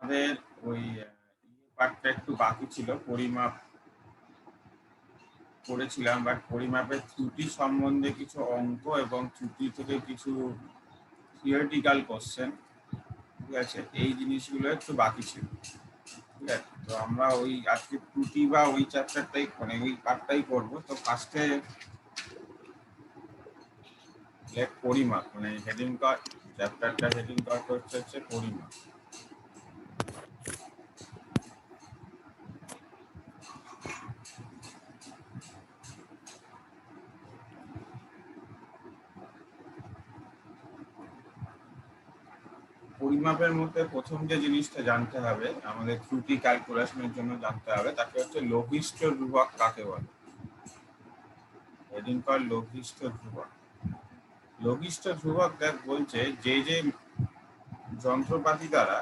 আমাদের ওই পার্টটা একটু বাকি ছিল, পরিমাপ করেছিলাম, বাট পরিমাপের ত্রুটি সম্বন্ধে কিছু অঙ্ক এবং ত্রুটি থেকে কিছু থিওরিটিক্যাল কোশ্চেন, ঠিক আছে, এই জিনিসগুলো একটু বাকি ছিল। ঠিক আছে, তো আমরা ওই আজকে ত্রুটি বা ওই চ্যাপ্টারটাই মানে ওই পার্টটাই করবো। তো ফার্স্টে পরিমাপ, মানে হেডিং কার্ড চ্যাপ্টারটা হেডিং কার্ড হচ্ছে পরিমাপ। পরিমাপের মধ্যে প্রথম যে জিনিসটা জানতে হবে আমাদের, ত্রুটি ক্যালকুলেশনের জন্য জানতে হবে, তাকে হচ্ছে লঘিষ্ঠ ধ্রুবক কাকে বলে। হেডিং কার্ড লঘিষ্ঠ ধ্রুবক। লঘিষ্ঠ ধ্রুবক দেখ বলছে যে যে যন্ত্রপাতি দ্বারা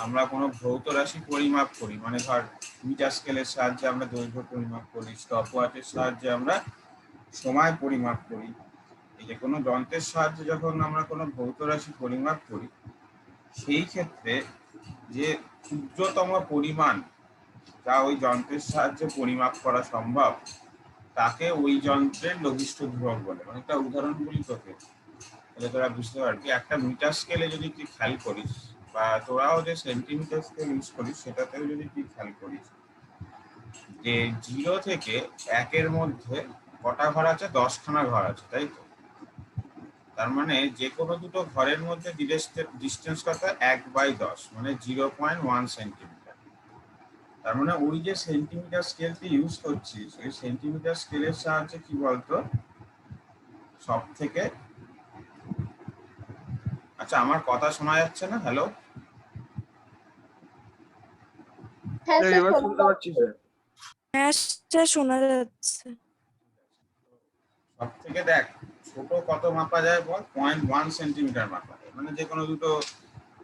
আমরা কোনো ভৌত রাশি পরিমাপ করি, মানে ধর মিটার স্কেলের সাহায্যে আমরা দৈর্ঘ্য পরিমাপ করি, স্টপ ওয়াচের সাহায্যে আমরা সময় পরিমাপ করি, এই যে কোনো যন্ত্রের সাহায্যে যখন আমরা কোনো ভৌত রাশি পরিমাপ করি, সেই ক্ষেত্রে যে ক্ষুদ্রতম পরিমাণ যা ওই যন্ত্রের সাহায্যে পরিমাপ করা সম্ভব, তাকে ওই যন্ত্রের লঘিষ্ঠ ধ্রুবক বলে। মানে একটা উদাহরণ বলি তোকে, তাহলে তোরা বুঝতে পারবি। একটা মিটার স্কেলে যদি তুই খেয়াল করিস, বা তোরাও যে সেন্টিমিটার স্কেল ইউজ করিস সেটাতেও যদি তুই খেয়াল করিস, যে 0 থেকে 1-এর মধ্যে কটা ঘর আছে? 10খানা ঘর আছে, তাই তো? তার মানে যে কোনো দুটো ঘরের মধ্যে ডিস্টেন্স কত? 1/10, মানে 0.1 সেন্টিমিটার। তার মানে ওই যে সেন্টিমিটার স্কেল তুই ইউজ করছিস, ওই সেন্টিমিটার স্কেলের সাহায্যে কি বলতো সব থেকে, আচ্ছা আমার কথা শোনা যাচ্ছে না? হ্যালো, হ্যাঁ স্যার, এবার শোনা শুনতে পাচ্ছি যাচ্ছে। স্যার। হ্যাঁ স্যার, শোনা যাচ্ছে। সব থেকে দেখ ছোট কত মাপা যায় বল? 0.1 সেন্টিমিটার মাপা যায়। মানে যে কোনো দুটো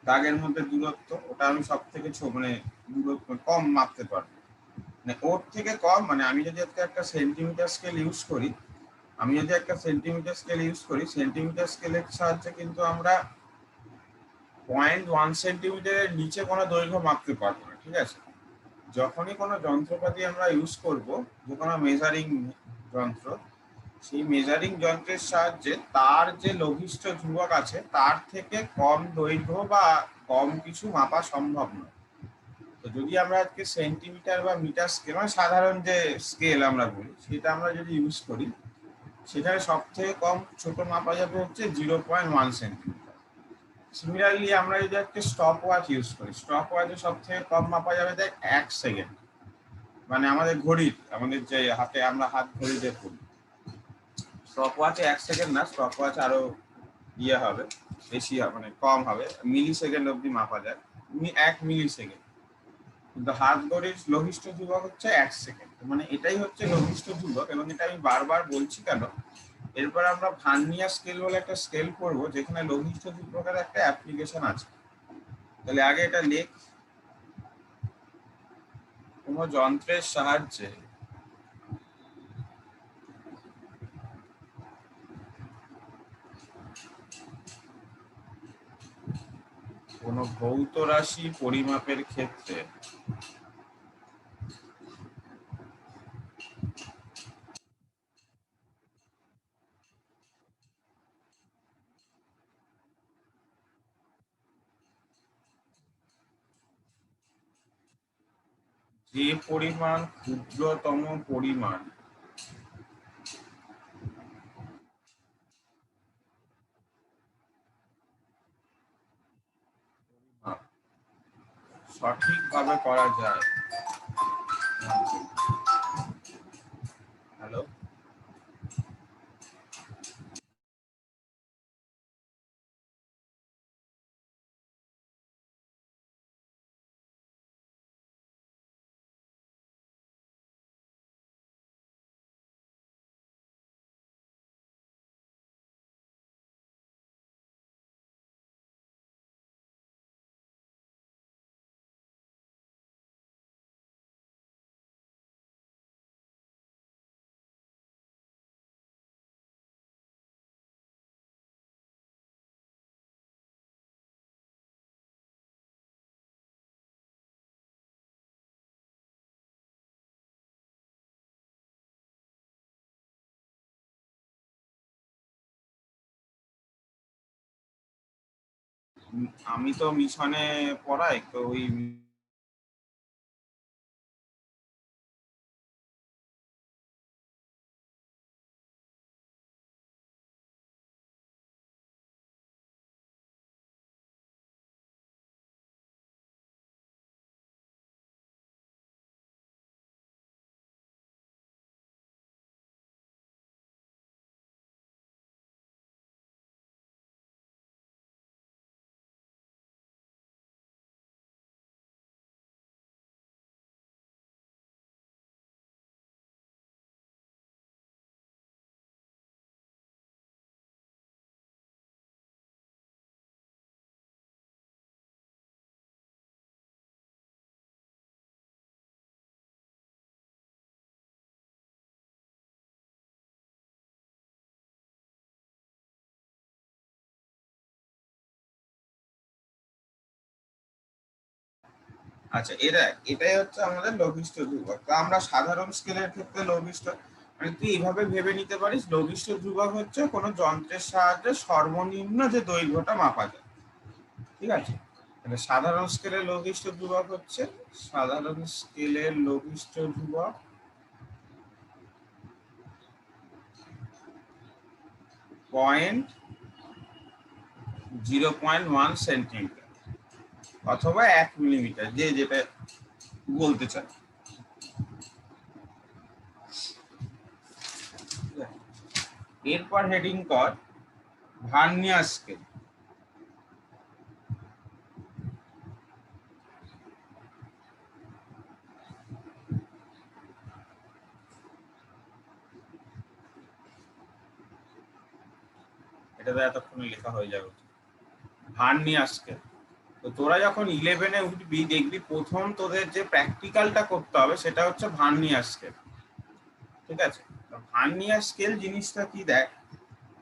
দাগের মধ্যে দূরত্ব, ওটা আমি সব থেকে মানে দূরত্ব কম মাপতে পারবো। মানে ওর থেকে কম, মানে আমি যদি একটা সেন্টিমিটার স্কেল ইউজ করি, সেন্টিমিটার স্কেলের সাহায্যে কিন্তু আমরা 0.1 সেন্টিমিটারের নিচে কোনো দৈর্ঘ্য মাপতে পারবো না। ঠিক আছে, যখনই কোনো যন্ত্রপাতি আমরা ইউজ করব, যে কোনো মেজারিং যন্ত্র, সেই মেজারিং যন্ত্রের সাহায্যে তার যে লঘিষ্ঠ ধ্রুবক আছে তার থেকে কম দৈর্ঘ্য বা কম কিছু মাপা সম্ভব নয়। তো যদি আমরা আজকে সেন্টিমিটার বা মিটার স্কেল, মানে সাধারণ যে স্কেল আমরা বলি, সেটা আমরা যদি ইউজ করি, সেখানে সব থেকে কম ছোট মাপা যাবে হচ্ছে 0.1 সেন্টিমিটার। সিমিলারলি আমরা যদি একটা স্টপ ওয়াচ ইউজ করি, স্টপ ওয়াচে সব থেকে কম মাপা যাবে দেখ 1 সেকেন্ড। মানে আমাদের ঘড়ির, আমাদের যে হাতে আমরা হাত ঘড়িতে পড়ি, স্টপ ওয়াচে 1 সেকেন্ড না, স্টপ ওয়াচ আরো হবে, বেশি হবে, মানে কম হবে, মিলি সেকেন্ড অব্দি মাপা যায়, 1 মিলি সেকেন্ড। কিন্তু হাত ঘড়ির লঘিষ্ঠ ধ্রুবক হচ্ছে 1 সেকেন্ড। মানে এটাই হচ্ছে লঘিষ্ঠ ধ্রুবক, এবং এটা আমি বারবার বলছি কেন, এরপর আমরা ভার্নিয়ার স্কেল বলে একটা স্কেল করবো, যেখানে লঘিষ্ঠ ধ্রুবকের একটা অ্যাপ্লিকেশন আছে। তাহলে আগে এটা লেখ, কোনো যন্ত্রের সাহায্যে কোনো ভৌত রাশি পরিমাপের ক্ষেত্রে যে পরিমাণ ক্ষুদ্রতম পরিমাণ সঠিকভাবে করা যায়। হ্যালো। আমি তো মিশনে পড়াই, তো ওই আচ্ছা, এটাই হচ্ছে আমাদের লঘিষ্ঠ ধ্রুবক। তো আমরা সাধারণ স্কেলের ক্ষেত্রে লঘিষ্ঠ মানে তুই এইভাবে ভেবে নিতে পারিস, লঘিষ্ঠ ধ্রুবক হচ্ছে কোনো যন্ত্রের সাহায্যে সর্বনিম্ন যে দৈর্ঘ্যটা মাপা যায়, ঠিক আছে? তাহলে সাধারণ স্কেলের লঘিষ্ঠ ধ্রুবক হচ্ছে, সাধারণ স্কেলের লঘিষ্ঠ ধ্রুবক 0.1 সেন্টিমিটার অথবা 1 মিলিমিটার, যে যেটা বলতে চায়। এরপর হেডিং কর ভার্নিয়ার স্কেল। এটা তো এতক্ষণে লেখা হয়ে যাবে। ভার্নিয়ার স্কেল, তো তোরা যখন 11-এ উঠবি দেখবি প্রথম তোদের যে প্র্যাকটিক্যালটা করতে হবে সেটা হচ্ছে ভার্নিয়ার স্কেল, ঠিক আছে? ভার্নিয়ার স্কেল জিনিসটা কি দেখ,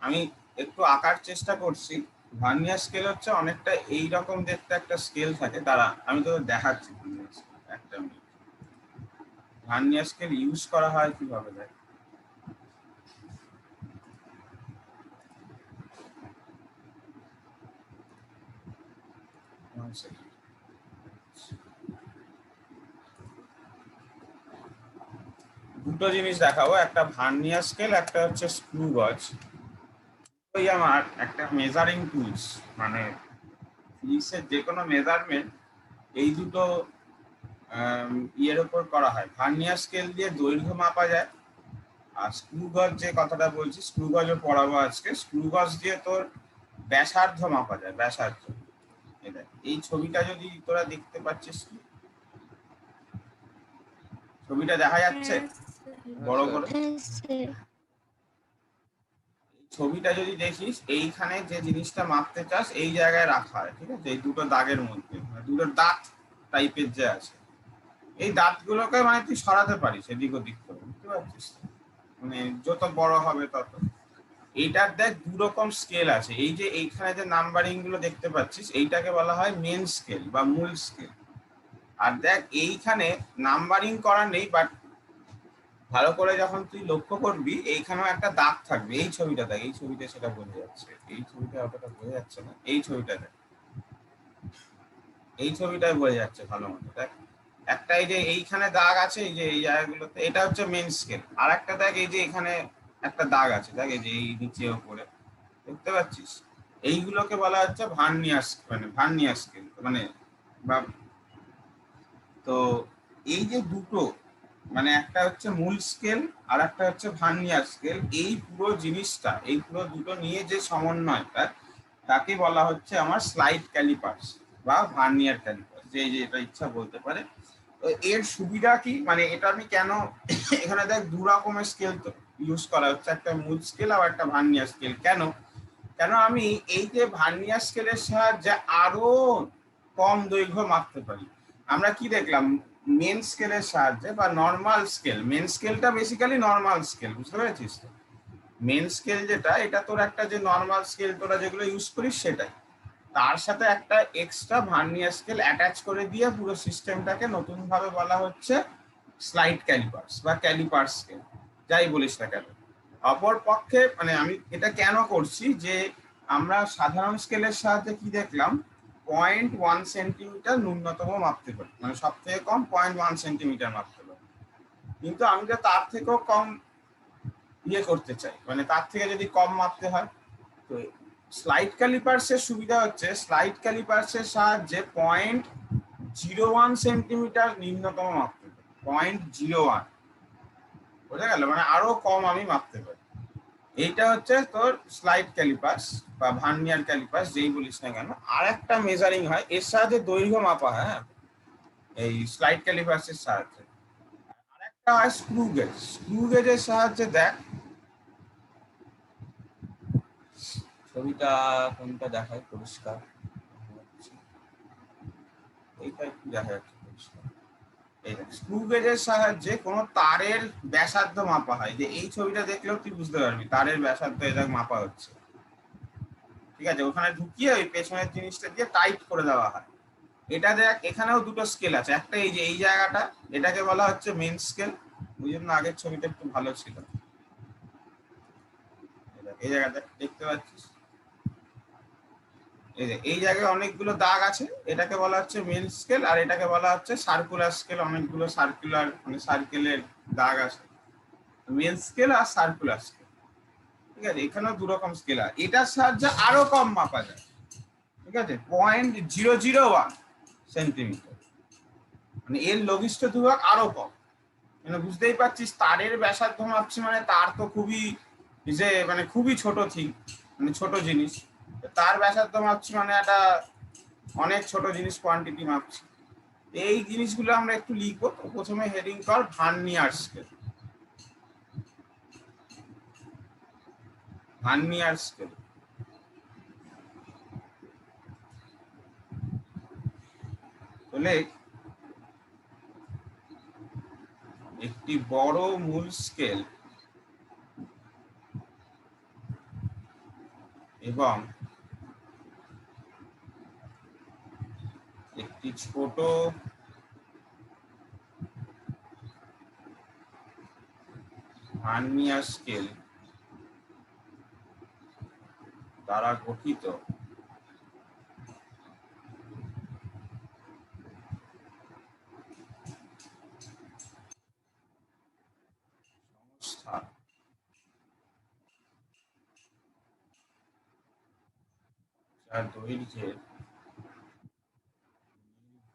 আমি একটু আঁকার চেষ্টা করছি। ভার্নিয়ার স্কেল হচ্ছে অনেকটা এইরকম দেখতে একটা স্কেল থাকে, তারা আমি তোদের দেখাচ্ছি। একটা মিনিট, ভার্নিয়ার স্কেল ইউজ করা হয় কিভাবে দেখ। দুটো জিনিস দেখাবো, একটা ভার্নিয়ার স্কেল, একটা হচ্ছে স্ক্রু গজ। ওই আমার একটা মেজারিং টুলস, মানে ফিজিক্সের যে কোনো মেজারমেন্ট এই দুটো ইয়ের উপর করা হয়। ভার্নিয়ার স্কেল দিয়ে দৈর্ঘ্য মাপা যায়, আর স্ক্রু গজ যে কথাটা বলছি, স্ক্রু গজও পড়াবো আজকে। স্ক্রু গজ দিয়ে তোর ব্যাসার্ধ মাপা যায়, ব্যাসার্ধ। এটা এই ছবিটা যদি তোরা দেখতে পাচ্ছিস, ছবিটা দেখা যাচ্ছে বড় করে? ছবিটা যদি দেখিস, এইখানে যে জিনিসটা মাপতে চাস এই জায়গায় রাখা হয়, ঠিক আছে? এই দুটো দাগের মধ্যে দুটো দাঁত টাইপের যে আছে, এই দাঁতগুলোকে মানে তুই সরাতে পারিস এদিক ওদিক করে, বুঝতে পারছিস? মানে যত বড় হবে তত। এইটার দেখ দু রকম স্কেল আছে। এই যে এইখানে যে নাম্বারিং গুলো দেখতে পাচ্ছিস, এইটাকে বলা হয় মেন স্কেল বা মূল স্কেল। আর দেখ এইখানে নাম্বারিং করা নেই, বাট ভালো করে যখন তুই লক্ষ্য করবি এইখানেও একটা দাগ থাকবে। এই ছবিটা দেখ, এই ছবিটা সেটা বোঝা যাচ্ছে, এই ছবিটা অতটা বোঝা যাচ্ছে না, এই ছবিটা দেখ, এই ছবিটাই বোঝা যাচ্ছে ভালো মতো। দেখ একটা এই যে এইখানে দাগ আছে, এই যে এই জায়গাগুলোতে, এটা হচ্ছে মেন স্কেল। আর একটা দেখ এই যে এখানে একটা দাগ আছে, দেখ এই যে এই নিচে উপরে, দেখতে পাচ্ছিস? এইগুলোকে বলা হচ্ছে ভার্নিয়ার, মানে ভার্নিয়ার স্কেল মানে বা। তো এই যে দুটো, মানে একটা হচ্ছে মূল স্কেল আর একটা হচ্ছে ভার্নিয়ার স্কেল, এই পুরো জিনিসটা, এই পুরো দুটো নিয়ে যে সমন্বয়টা, তাকে বলা হচ্ছে আমার স্লাইড ক্যালিপার্স বা ভার্নিয়ার ক্যালিপার্স, যে এটা ইচ্ছা বলতে পারে। তো এর সুবিধা কি, মানে এটা আমি কেন এখানে দেখ দু রকমের স্কেল তো ইউজ করা হচ্ছে, একটা মূল স্কেল আর একটা ভার্নিয়ার স্কেল। কেন কেন আমি এই যে ভার্নিয়ার স্কেলের সাহায্যে আরো কম দৈর্ঘ্য মাপতে পারি। আমরা কি দেখলাম, মেন স্কেলের সাহায্যে বা নর্মাল স্কেল, মেন স্কেলটা বেসিক্যালি নর্মাল স্কেল, বুঝতে পেরেছিস? তো মেন স্কেল যেটা, এটা তোর একটা যে নর্মাল স্কেল তোরা যেগুলো ইউজ করিস সেটাই, তার সাথে একটা এক্সট্রা ভার্নিয়ার স্কেল অ্যাটাচ করে দিয়ে পুরো সিস্টেমটাকে নতুন ভাবে বলা হচ্ছে স্লাইড ক্যালিপার্স বা ক্যালিপার স্কেল, যাই বলিস না কেন। অপর পক্ষে মানে আমি এটা কেন করছি, যে আমরা সাধারণ স্কেলের সাহায্যে কি দেখলাম, 0.1 সেন্টিমিটার ন্যূনতম মাপতে পারি, মানে সব থেকে কম 0.1 সেন্টিমিটার মাপতে পারি। কিন্তু আমি তো তার থেকেও কম ইয়ে করতে চাই, মানে তার থেকে যদি কম মাপতে হয়, তো স্লাইড ক্যালিপার্সের সুবিধা হচ্ছে স্লাইড ক্যালিপার্সের সাহায্যে 0.01 সেন্টিমিটার নিম্নতম মাপতে পারি। 0.01, বোঝা গেল, মানে আরো কম আমি মাপতে পারি। এইটা হচ্ছে তোর স্লাইড ক্যালিপার্স বা ভার্নিয়ার ক্যালিপার্স, যেই বলিস না কেন। আর একটা মেজারিং হয় এর সাহায্যে, দৈর্ঘ্য মাপা হয়, হ্যাঁ, এই স্লাইড ক্যালিপার্সের সাহায্যে। আর একটা হয় স্ক্রু গেজ। স্ক্রু গেজের সাহায্যে দেখ, ছবিটা কোনটা দেখায় পরিষ্কার, এইটা একটু দেখা যাচ্ছে পরিষ্কার। স্ক্রু গেজের সাহায্যে কোনো তারের ব্যাসার্ধ মাপা হয়, যে এই ছবিটা দেখলেও তুই বুঝতে পারবি তারের ব্যাসার্ধ এটা মাপা হচ্ছে, ঠিক আছে। ওখানে ঢুকিয়ে ওই পেছনের জিনিসটা দিয়ে টাইট করে দেওয়া হয়। এটা দেখ, এখানেও দুটো স্কেল আছে, একটা এই যে এই জায়গাটা, এটাকে বলা হচ্ছে মেন স্কেল। ওই জন্য আগের ছবিটা একটু ভালো ছিল। এই জায়গাটা দেখতে পাচ্ছিস, এই যে এই জায়গায় অনেকগুলো দাগ আছে, এটাকে বলা হচ্ছে মেন স্কেল। আর এটাকে বলা হচ্ছে সার্কুলার স্কেল, অনেকগুলো সার্কুলার, মানে সার্কেলের দাগ আছে। মেন স্কেল আর সার্কুলার স্কেল, ঠিক আছে। এখানেও দু রকম স্কেল আছে, এটার সাহায্যে আরো কম মাপা যায়, ঠিক আছে। 0.001 সেন্টিমিটার, মানে এর লঘিষ্ঠ ধ্রুবক আরো কম। মানে বুঝতেই পারছিস, তারের ব্যাসার্ধ মাপছি মানে তার তো খুবই, যে মানে খুবই ছোট থিং, মানে ছোট জিনিস। তার ব্যাসার্ধ মাপছি মানে একটা অনেক ছোট জিনিস, কোয়ান্টিটি মাপছি। এই জিনিসগুলো আমরা একটু লিখবো। তো প্রথমে হেডিং কর ভার্নিয়ার স্কেল। ভার্নিয়ার স্কেল হলে একটি বড় মূল স্কেল এবং একটি ছোট ভার্নিয়ার স্কেল দ্বারা গঠিত সংস্থা যার দৈর্ঘ্যের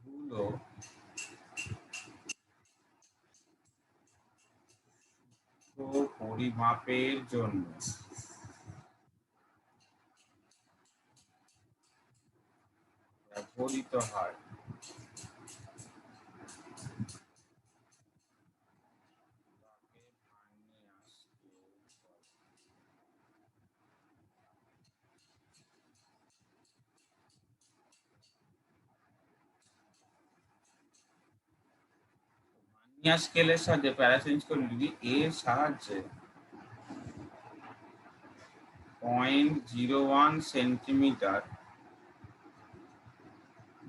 নির্ভুল ও সূক্ষ্ম পরিমাপের জন্য ব্যবহৃত হয়। ভার্নিয়ার স্কেলের সাহায্যে প্যারা চেঞ্জ করে দিবি, এর সাহায্যে 0.01 সেন্টিমিটার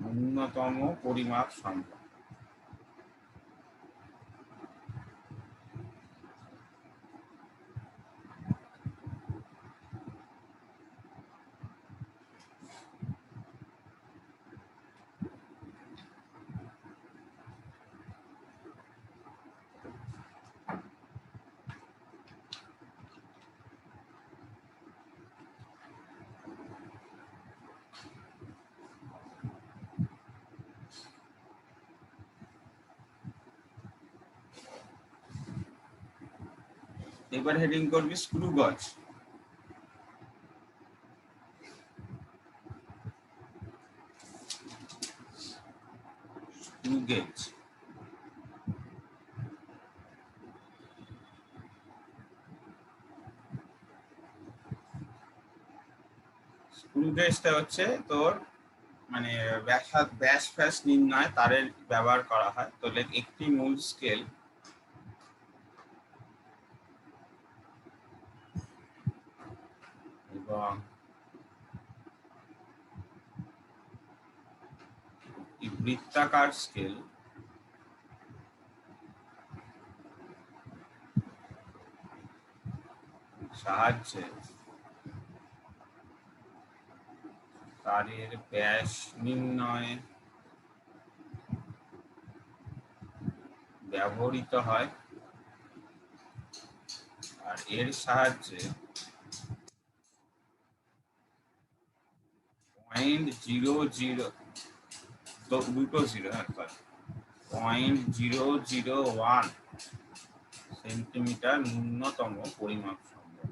ন্যূনতম পরিমাপ সম্ভব। এবার হেডিং করবি স্ক্রু গজ। স্ক্রু গেজ স্ক্রু গেজটা হচ্ছে তোর মানে ব্যাস ফ্যাস নির্ণয় তারের ব্যবহার করা হয়। তো একটি মূল স্কেল এবং একটি বৃত্তাকার স্কেল সাহায্যে তারের ব্যাস নির্ণয়ে ব্যবহৃত হয় আর এর সাহায্যে 0.001 সেন্টিমিটার ন্যূনতম পরিমাপ সম্ভব।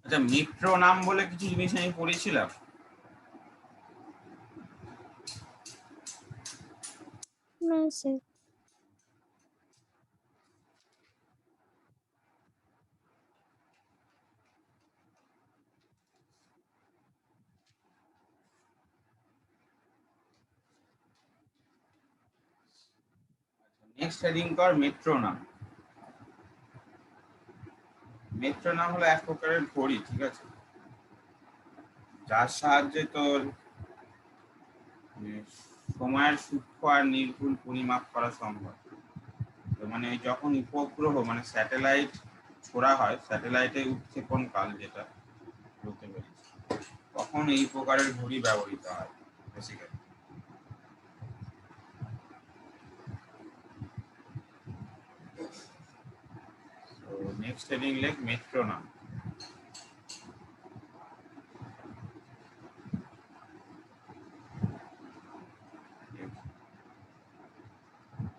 আচ্ছা, মেট্রো নাম বলে কিছু জিনিস আমি পড়েছিলাম। না স্যার। নেক্সট হেডিং কর মেট্রো নাম। মেট্রো নাম হলো এক প্রকারের ঘড়ি, ঠিক আছে, যার সাহায্যে তোর সময়ের সূক্ষ্ম আর নির্ভুল পরিমাপ করা সম্ভব। মানে যখন উপগ্রহ মানে স্যাটেলাইট ছোড়া হয়, স্যাটেলাইটে উৎক্ষেপণ কাল যেটা বলতে পারি, তখন এই প্রকারের ঘড়ি ব্যবহৃত হয় বেসিক্যালি। তো নেক্সট হেডিং লেখ মেট্রো নাম।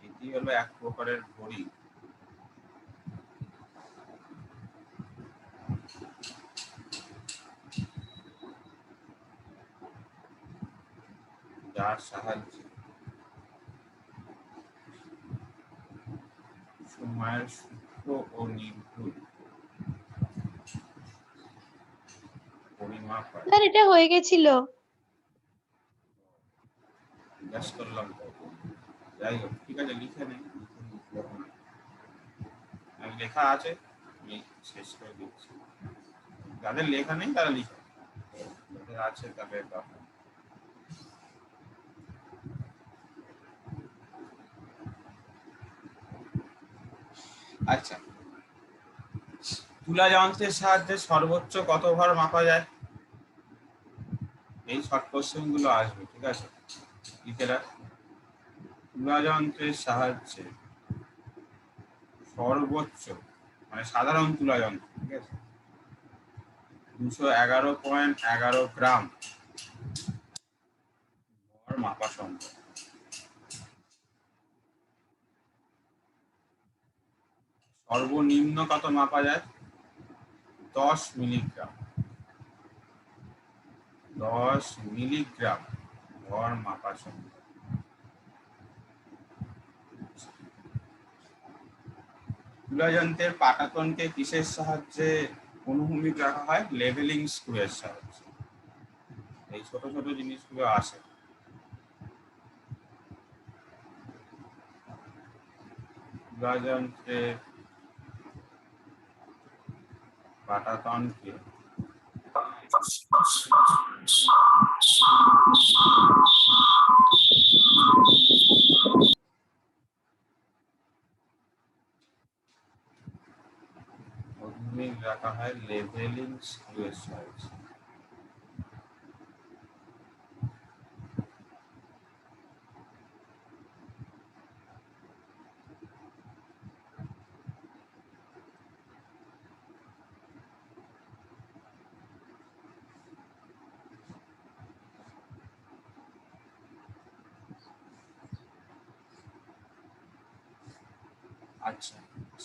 এটি হলো এক প্রকারের ঘড়ি যার সাহায্যে সময়ের সূক্ষ্ম ও নির্ভুল পরিমাপ হয়। স্যার এটা হয়ে গেছিল। জিজ্ঞাসা করলাম তো। যাই হোক, ঠিক আছে, লিখে নেই, লেখা আছে, আমি শেষ করে দিচ্ছি। যাদের লেখা নেই তারা লিখে, যাদের আছে তাদের কথা। আচ্ছা, তুলা যন্ত্রের সাহায্যে সর্বোচ্চ কত ভর মাপা যায়? এই শর্ট কোশ্চেন গুলো আসবে, ঠিক আছে, লিখে রাখ। তুলা যন্ত্রের সাহায্যে সর্বোচ্চ মানে সাধারণ তুলা যন্ত্র, ঠিক আছে, 211.11 গ্রাম ভর মাপা সম্ভব। সর্বনিম্ন কত মাপা যায়? 10 মিলিগ্রাম। 10 মিলিগ্রাম ভর মাপা সম্ভব। তুলা যন্ত্রের পাটাতনকে কিসের সাহায্যে অনুভূমিক রাখা হয়? লেভেলিং স্ক্রুয়ের সাহায্যে। এই ছোট ছোট জিনিসগুলো আসে। তুলা যন্ত্রের পাটাতনকে অনুভূমিক রাখা হয় লেভেলিং স্ক্রুয়ের সাহায্যে। আচ্ছা,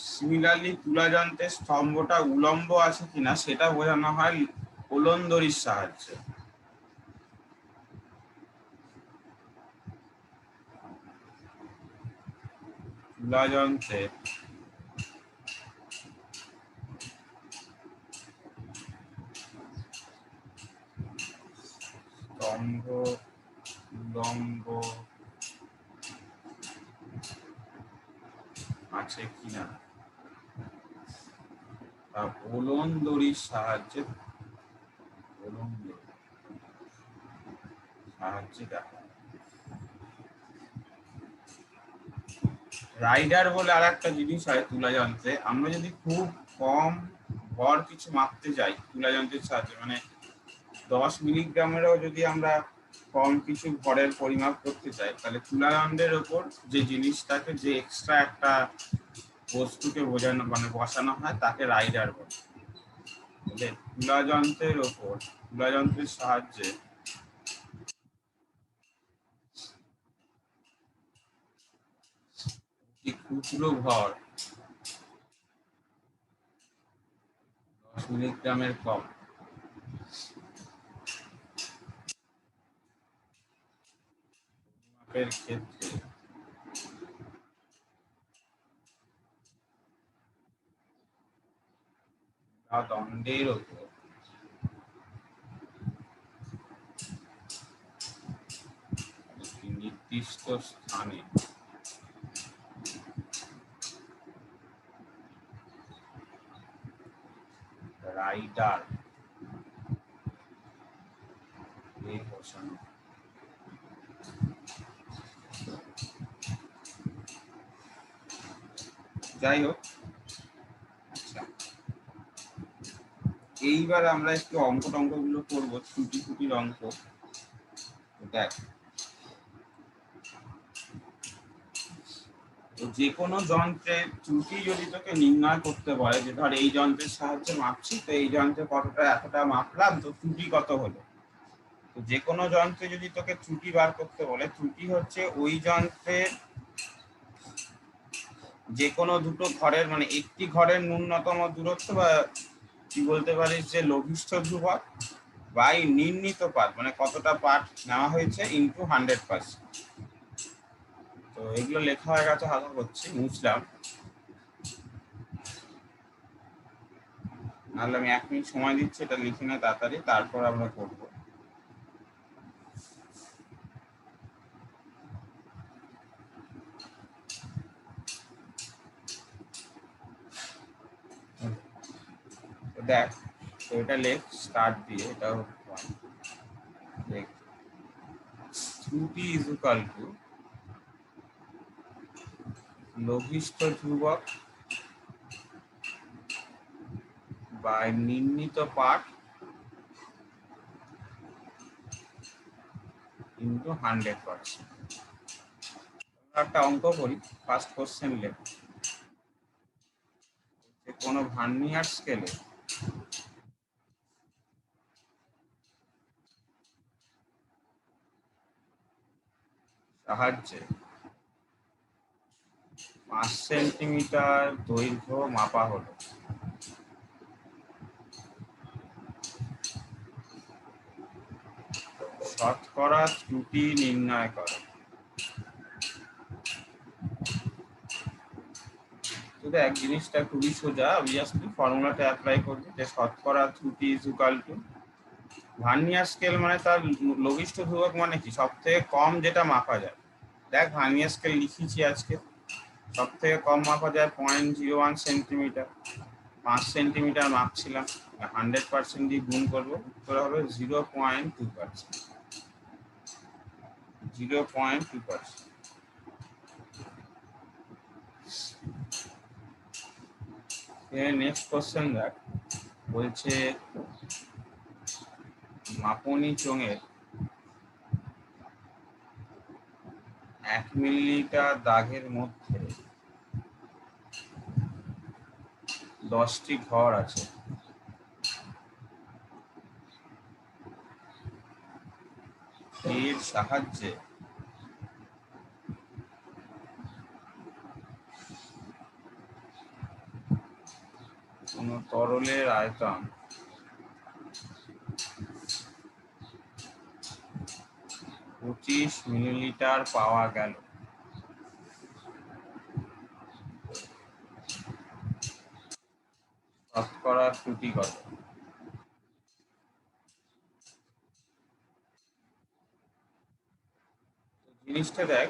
সিমিলারলি তুলা যন্ত্রের স্তম্ভটা উলম্ব আছে কিনা সেটা বোঝানো হয় ওলন দড়ির সাহায্যে। তুলা যন্ত্রের স্তম্ভ উলম্ব আছে কিনা তা ওলন দড়ির সাহায্যে আর হচ্ছে দেখো রাইডার বলে আর একটা জিনিস হয় তুলা যন্ত্রে। আমরা যদি খুব কম ভর কিছু মাপতে যাই তুলা যন্ত্রের সাহায্যে, মানে 10 মিলিগ্রামেরও যদি আমরা কম কিছু ভরের পরিমাপ করতে চাই, তাহলে তুলা যন্ত্রের ওপর যে জিনিসটাকে, যে এক্সট্রা একটা বস্তুকে বোঝানো মানে বসানো হয় তাকে রাইডার বলে। তুলা যন্ত্রের ওপর তুলা যন্ত্রের সাহায্যে খুচরো ভর 10 মিলিগ্রামের কম মাপের ক্ষেত্রে বা দণ্ডের ওপর একটি নির্দিষ্ট স্থানে রাইডার বসানো। যাই হোক, আচ্ছা এইবার আমরা একটু অঙ্কগুলো করবো, ছুটি ছুটির অঙ্ক। দেখ, যে কোনো যন্ত্রের ত্রুটি যদি তোকে নির্ণয় করতে বলে, যে ধর এই যন্ত্রের সাহায্যে মাপছি, তো এই যন্ত্রে কতটা এতটা মাপলাম, তো ত্রুটি কত হলো। তো যে কোনো যন্ত্রে যদি তোকে ত্রুটি বার করতে বলে, ত্রুটি হচ্ছে ওই যন্ত্রের যে কোনো দুটো ঘরের মানে একটি ঘরের ন্যূনতম দূরত্ব, বা কি বলতে পারিস যে লঘিষ্ঠ ধ্রুবক বাই নির্ণীত পাঠ, মানে কতটা পাঠ নেওয়া হয়েছে ইন্টু 100%। তো এগুলো লেখা হয়ে গেছে, হালকা করছি, মুছলাম, নাহলে আমি 1 মিনিট সময় দিচ্ছি, এটা লিখে না তাড়াতাড়ি, তারপর আমরা করবো। দেখ, তো এটা লেখ স্টার্ট দিয়ে, এটা দেখ ত্রুটি ইজ ইকুয়াল টু লঘিষ্ঠ ধ্রুবক বা নির্ণীত পাঠ ইন্টু 100%। একটা অঙ্ক করি, ফার্স্ট কোশ্চেন লেখ, যে কোনো ভার্নিয়ার স্কেলে সাহায্যে 5 সেন্টিমিটার দৈর্ঘ্য মাপা হলো। শতকরা ত্রুটি নির্ণয় করো। তো দেখ, জিনিসটা খুবই সোজা, অবভিয়াসলি ফর্মুলাটা অ্যাপ্লাই করবি, যে শতকরা ত্রুটি is equal to vernier scale, মানে তার লঘিষ্ঠ ধ্রুবক মানে কি, সব থেকে কম যেটা মাপা যায়। দেখ ভার্নিয়ার স্কেল লিখেছি আজকে, সব থেকে কম মাপা যায় 0.01 সেন্টিমিটার। 5 সেন্টিমিটার মাপছিলাম, 100% দিয়ে গুণ করবো, উত্তর হবে 0.2%। 0.2%। নেক্সট কোশ্চেন দেখ, বলছে মাপনী চোঙের 1 মিলিলিটার দাগের মধ্যে 10টি ঘর আছে। এর সাহায্যে কোন তরলের আয়তন 25 মিলিলিটার পাওয়া গেল। শতকরা ত্রুটি কত? জিনিসটা দেখ,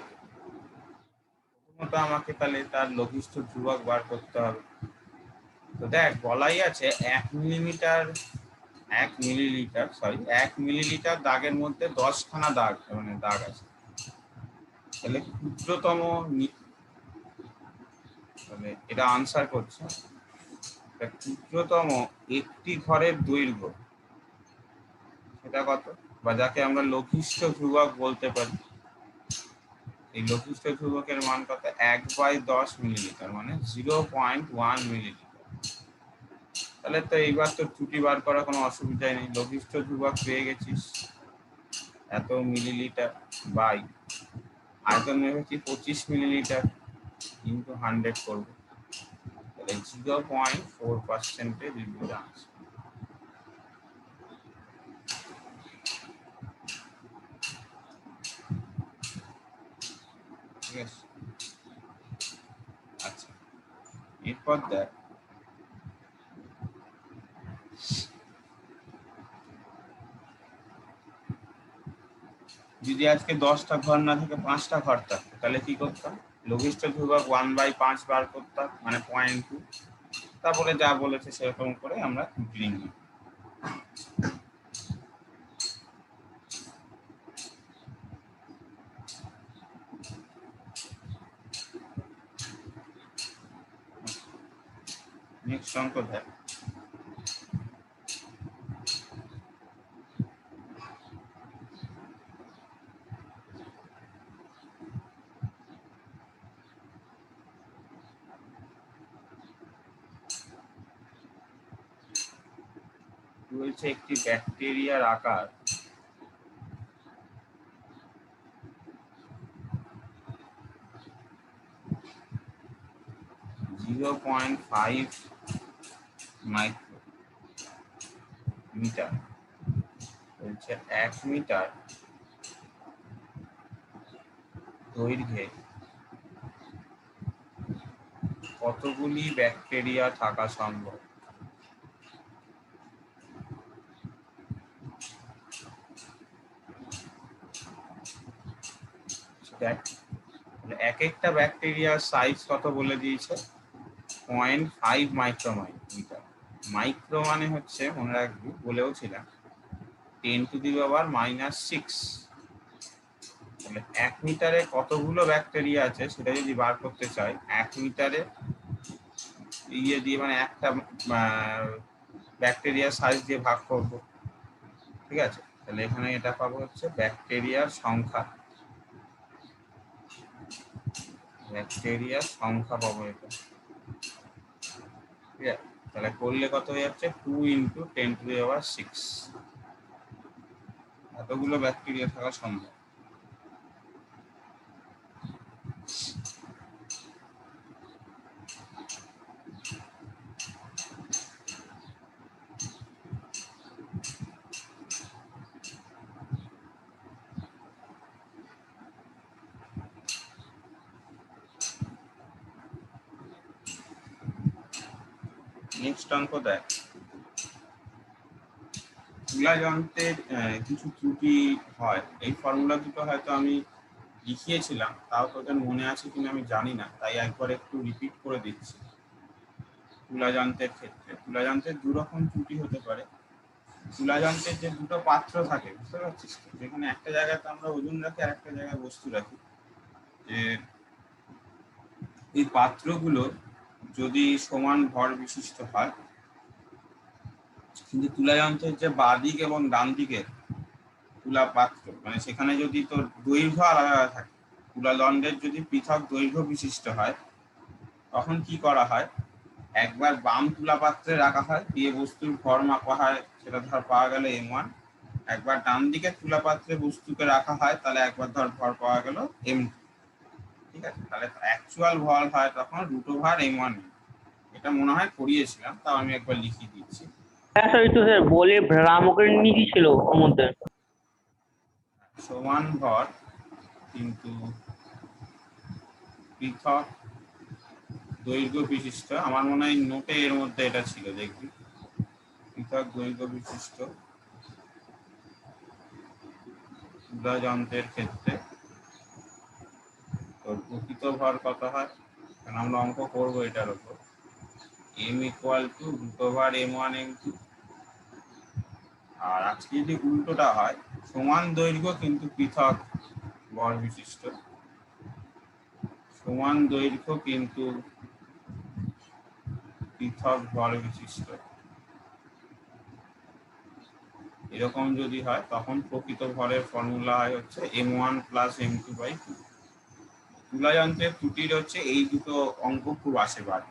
প্রথমত আমাকে তাহলে তার লঘিষ্ঠ ধ্রুবক বার করতে হবে। তো দেখ, বলাই আছে 1 মিলিমিটার এক মিলিলিটার দাগের মধ্যে 10খানা দাগ মানে দাগ আছে, তাহলে ক্ষুদ্রতম মানে এটা আনসার করছে, ক্ষুদ্রতম একটি ঘরের দৈর্ঘ্য সেটা কত, বা যাকে আমরা লঘিষ্ঠ ধ্রুবক বলতে পারি, এই লঘিষ্ঠ ধ্রুবকের মান কত, 1/10 মিলিলিটার মানে 0.1 মিলিলিটার। তাহলে তো এইবার তো ত্রুটি বার করা কোনো অসুবিধাই নেই, লঘিষ্ঠ ধ্রুবক পেয়ে গেছিস, এত মিলিলিটার বাই আয়তন ভেবেছি 25 মিলিলিটার ইন্টু 100 করবো, তাহলে 0.4% আছে। ঠিক আছে, আচ্ছা এরপর দেখ যদি আজকে 10টা ঘর না থেকে 5টা ঘর থাকতো তাহলে কি করতাম, লঘিষ্ঠ ধ্রুবক 1/5 বার করতাম মানে 0.2, তারপরে যা বলেছে সেরকম করে আমরা তুলে নিই। নেক্সট অঙ্ক দেখ, বলছে একটি ব্যাকটেরিয়ার আকার 0.5 মাইক্রোমিটার, বলছে 1 মিটার দৈর্ঘ্যে কতগুলি ব্যাকটেরিয়া থাকা সম্ভব। দেখ এক একটা ব্যাকটেরিয়ার সাইজ কত বলে দিয়েছে, 0.5 মাইক্রোমিটার। মাইক্রো মানে হচ্ছে মনে রাখবি বলেও ছিলাম 10⁻⁻⁶। তাহলে 1 মিটারে কতগুলো ব্যাকটেরিয়া আছে সেটা যদি বার করতে চাই, 1 মিটারে ইয়ে দিয়ে মানে একটা ব্যাকটেরিয়ার সাইজ দিয়ে ভাগ করব, ঠিক আছে, তাহলে এখানে এটা পাবো হচ্ছে ব্যাকটেরিয়ার সংখ্যা, ব্যাকটেরিয়ার সংখ্যা পাবো এটা, ঠিক আছে, তাহলে করলে কত হয়ে যাচ্ছে 2 × 10⁶, এতগুলো ব্যাকটেরিয়া থাকা সম্ভব। নেক্সট অঙ্ক দেখ, তুলা যন্ত্রের কিছু ত্রুটি হয়, এই ফর্মুলা দুটো হয়তো আমি লিখিয়েছিলাম, তাও তোদের মনে আছে কিনা আমি জানি না, তাই একবার একটু রিপিট করে দিচ্ছি। তুলা যন্ত্রের ক্ষেত্রে তুলা যন্ত্রের দু রকম ত্রুটি হতে পারে। তুলা যন্ত্রের যে দুটো পাত্র থাকে, বুঝতে পারছিস, যেখানে একটা জায়গাতে আমরা ওজন রাখি আর একটা জায়গায় বস্তু রাখি, যে এই পাত্রগুলো যদি সমান ভর বিশিষ্ট হয়, কিন্তু তুলা যন্ত্রের যে বাঁ দিক এবং ডান দিকের তুলা পাত্র মানে সেখানে যদি তোর দৈর্ঘ্য আলাদা থাকে, তুলা দণ্ডের যদি পৃথক দৈর্ঘ্য বিশিষ্ট হয়, তখন কি করা হয়, একবার বাম তুলা পাত্রে রাখা হয়, দিয়ে বস্তুর ভর মাপা হয়, সেটা ধর পাওয়া গেল m1, একবার ডান দিকে তুলা পাত্রে বস্তুকে রাখা হয়, তাহলে একবার ধর ভর পাওয়া গেল m2, ঠিক আছে, তাহলে অ্যাকচুয়াল ভর হয় তখন √m1। এটা মনে হয় পড়িয়েছিলাম, তাও আমি একবার লিখিয়ে দিচ্ছি। হ্যাঁ স্যার, একটু স্যার বলে রামকের নীতি ছিল ওর মধ্যে। সমান ভর কিন্তু পৃথক দৈর্ঘ্য বিশিষ্ট, আমার মনে হয় নোটে এর মধ্যে এটা ছিল, দেখবি পৃথক দৈর্ঘ্য বিশিষ্ট তুলা যন্ত্রের ক্ষেত্রে তোর প্রকৃত ভর কত হয়, কারণ আমরা অঙ্ক করবো এটার উপর, m = √m1 m2, আর আজকে যদি উল্টোটা হয়, সমান দৈর্ঘ্য কিন্তু পৃথক ভর বিশিষ্ট, সমান দৈর্ঘ্য কিন্তু পৃথক ভর বিশিষ্ট, এরকম যদি হয় তখন প্রকৃত ভরের ফর্মুলা হয় হচ্ছে m1 প্লাস m2 বাই 2। তুলা যন্ত্রের ত্রুটির হচ্ছে এই দুটো অঙ্ক খুব আসে বারে,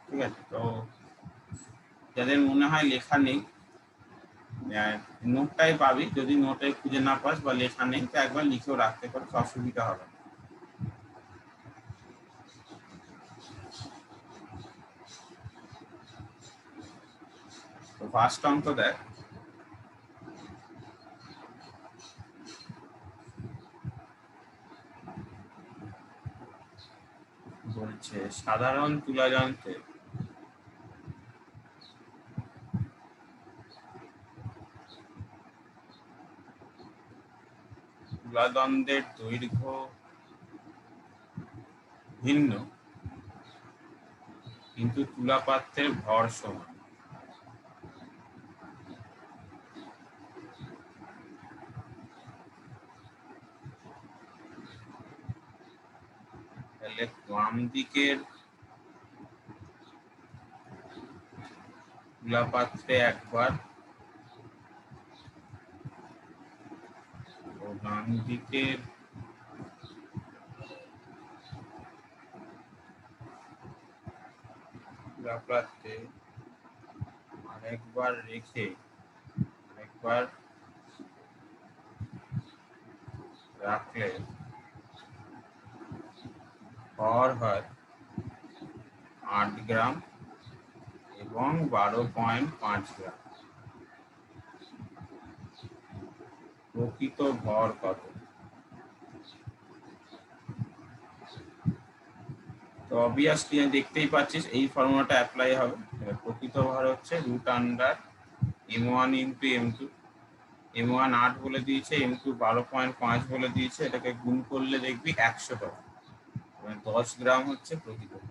ঠিক আছে? তো যাদের মনে হয় লেখা নেই, নোটটাই পাবি, যদি নোটে খুঁজে না পাস বা লেখা নেই তো একবার লিখেও রাখতে পারিস, অসুবিধা হবে না। তো ফার্স্ট অঙ্ক দেখ, বলছে সাধারণ তুলা যন্ত্রে তুলাদণ্ডের দৈর্ঘ্য ভিন্ন কিন্তু তুলাপাত্রের ভর সমান। তাহলে বাম দিকের তুলাপাত্রে একবার ও ডান দিকের তুলাপাত্রে আরেকবার রেখে একবার রাখলে ভর হয় 8 গ্রাম এবং 12.5 গ্রাম। প্রকৃত ভর কত? তো অবভিয়াসলি দেখতেই পাচ্ছিস এই ফর্মুলাটা অ্যাপ্লাই হবে। প্রকৃত ভর হচ্ছে √m1 ইন্টু m2। m1 8 বলে দিয়েছে, m2 12.5 বলে দিয়েছে, এটাকে গুণ করলে দেখবি 100 হবে, 10 গ্রাম হচ্ছে প্রকৃত ভর।